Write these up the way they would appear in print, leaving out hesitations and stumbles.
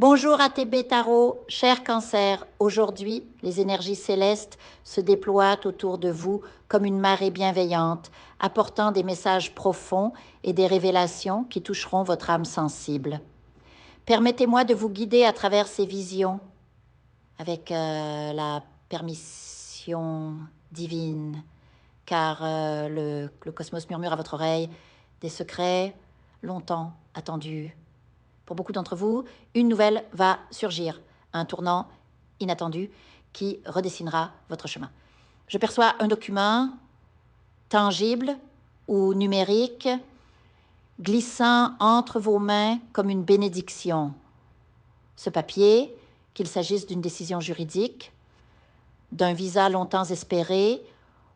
Bonjour à TB Tarot, cher Cancer. Aujourd'hui, les énergies célestes se déploient autour de vous comme une marée bienveillante, apportant des messages profonds et des révélations qui toucheront votre âme sensible. Permettez-moi de vous guider à travers ces visions avec la permission divine, car le cosmos murmure à votre oreille des secrets longtemps attendus. Pour beaucoup d'entre vous, une nouvelle va surgir, un tournant inattendu qui redessinera votre chemin. Je perçois un document tangible ou numérique glissant entre vos mains comme une bénédiction. Ce papier, qu'il s'agisse d'une décision juridique, d'un visa longtemps espéré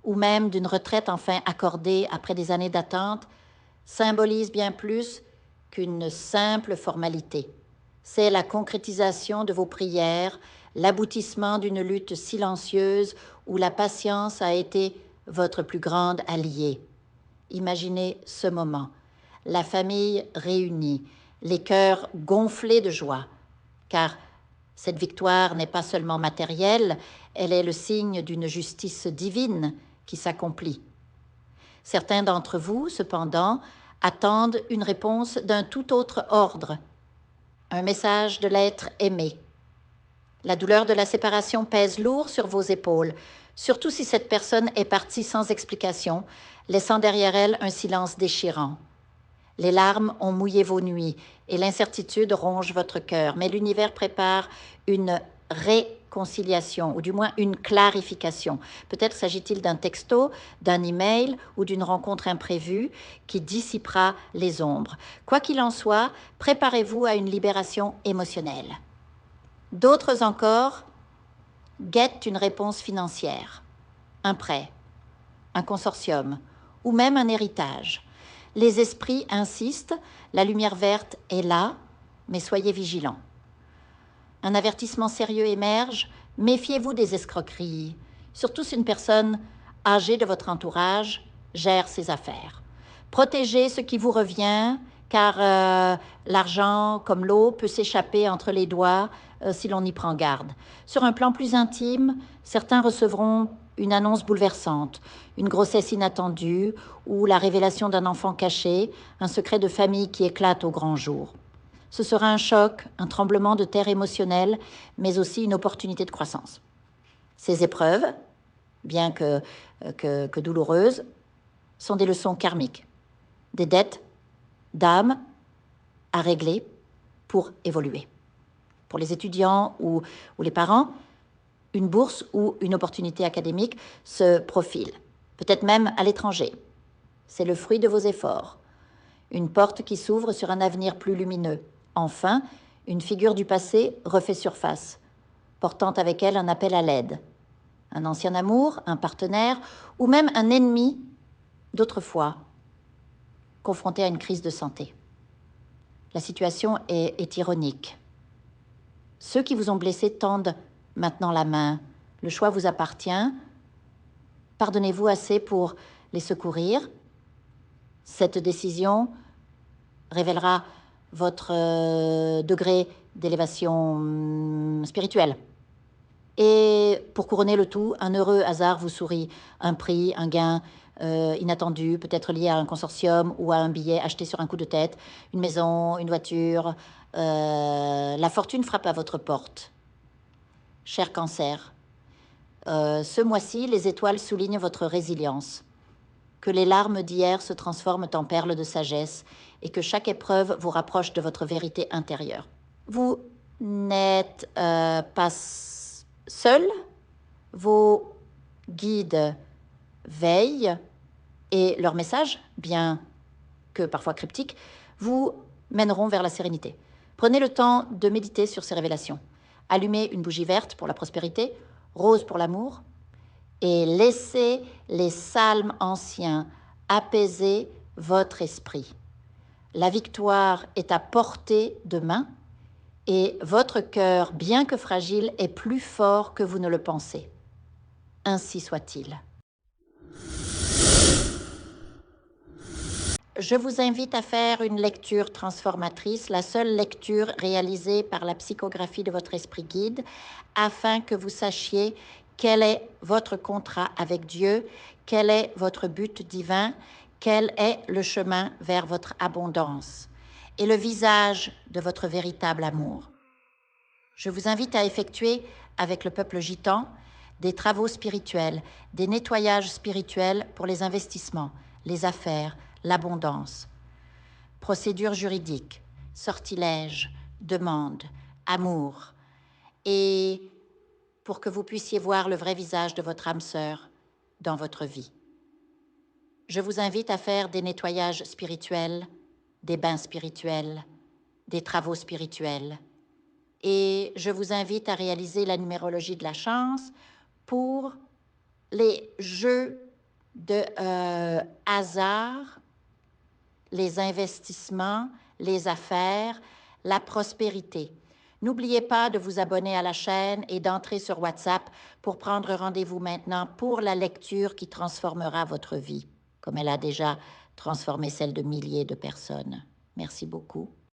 ou même d'une retraite enfin accordée après des années d'attente, symbolise bien plus qu'une simple formalité. C'est la concrétisation de vos prières, l'aboutissement d'une lutte silencieuse où la patience a été votre plus grande alliée. Imaginez ce moment, la famille réunie, les cœurs gonflés de joie, car cette victoire n'est pas seulement matérielle, elle est le signe d'une justice divine qui s'accomplit. Certains d'entre vous, cependant, attendent une réponse d'un tout autre ordre, un message de l'être aimé. La douleur de la séparation pèse lourd sur vos épaules, surtout si cette personne est partie sans explication, laissant derrière elle un silence déchirant. Les larmes ont mouillé vos nuits et l'incertitude ronge votre cœur, mais l'univers prépare une réconciliation, ou du moins une clarification. Peut-être s'agit-il d'un texto, d'un email ou d'une rencontre imprévue qui dissipera les ombres. Quoi qu'il en soit, préparez-vous à une libération émotionnelle. D'autres encore guettent une réponse financière, un prêt, un consortium ou même un héritage. Les esprits insistent, la lumière verte est là, mais soyez vigilants. Un avertissement sérieux émerge, méfiez-vous des escroqueries, surtout si une personne âgée de votre entourage gère ses affaires. Protégez ce qui vous revient, car l'argent, comme l'eau, peut s'échapper entre les doigts si l'on y prend garde. Sur un plan plus intime, certains recevront une annonce bouleversante, une grossesse inattendue ou la révélation d'un enfant caché, un secret de famille qui éclate au grand jour. Ce sera un choc, un tremblement de terre émotionnel, mais aussi une opportunité de croissance. Ces épreuves, bien que douloureuses, sont des leçons karmiques, des dettes d'âme à régler pour évoluer. Pour les étudiants ou les parents, une bourse ou une opportunité académique se profile, peut-être même à l'étranger. C'est le fruit de vos efforts. Une porte qui s'ouvre sur un avenir plus lumineux. Enfin, une figure du passé refait surface, portant avec elle un appel à l'aide. Un ancien amour, un partenaire ou même un ennemi d'autrefois, confronté à une crise de santé. La situation est ironique. Ceux qui vous ont blessé tendent maintenant la main. Le choix vous appartient. Pardonnez-vous assez pour les secourir. Cette décision révélera votre degré d'élévation spirituelle. Et pour couronner le tout, un heureux hasard vous sourit. Un prix, un gain inattendu, peut-être lié à un consortium ou à un billet acheté sur un coup de tête, une maison, une voiture. La fortune frappe à votre porte. Cher Cancer, ce mois-ci, les étoiles soulignent votre résilience. Que les larmes d'hier se transforment en perles de sagesse et que chaque épreuve vous rapproche de votre vérité intérieure. Vous n'êtes pas seul, vos guides veillent et leurs messages, bien que parfois cryptiques, vous mèneront vers la sérénité. Prenez le temps de méditer sur ces révélations. Allumez une bougie verte pour la prospérité, rose pour l'amour, et laissez les psaumes anciens apaiser votre esprit. La victoire est à portée de main et votre cœur, bien que fragile, est plus fort que vous ne le pensez. Ainsi soit-il. Je vous invite à faire une lecture transformatrice, la seule lecture réalisée par la psychographie de votre esprit guide, afin que vous sachiez quel est votre contrat avec Dieu, quel est votre but divin, quel est le chemin vers votre abondance et le visage de votre véritable amour. Je vous invite à effectuer avec le peuple gitan des travaux spirituels, des nettoyages spirituels pour les investissements, les affaires, l'abondance. Procédure juridique, sortilège, demande, amour, et pour que vous puissiez voir le vrai visage de votre âme sœur dans votre vie. Je vous invite à faire des nettoyages spirituels, des bains spirituels, des travaux spirituels. Et je vous invite à réaliser la numérologie de la chance pour les jeux de hasard, les investissements, les affaires, la prospérité. N'oubliez pas de vous abonner à la chaîne et d'entrer sur WhatsApp pour prendre rendez-vous maintenant pour la lecture qui transformera votre vie, comme elle a déjà transformé celle de milliers de personnes. Merci beaucoup.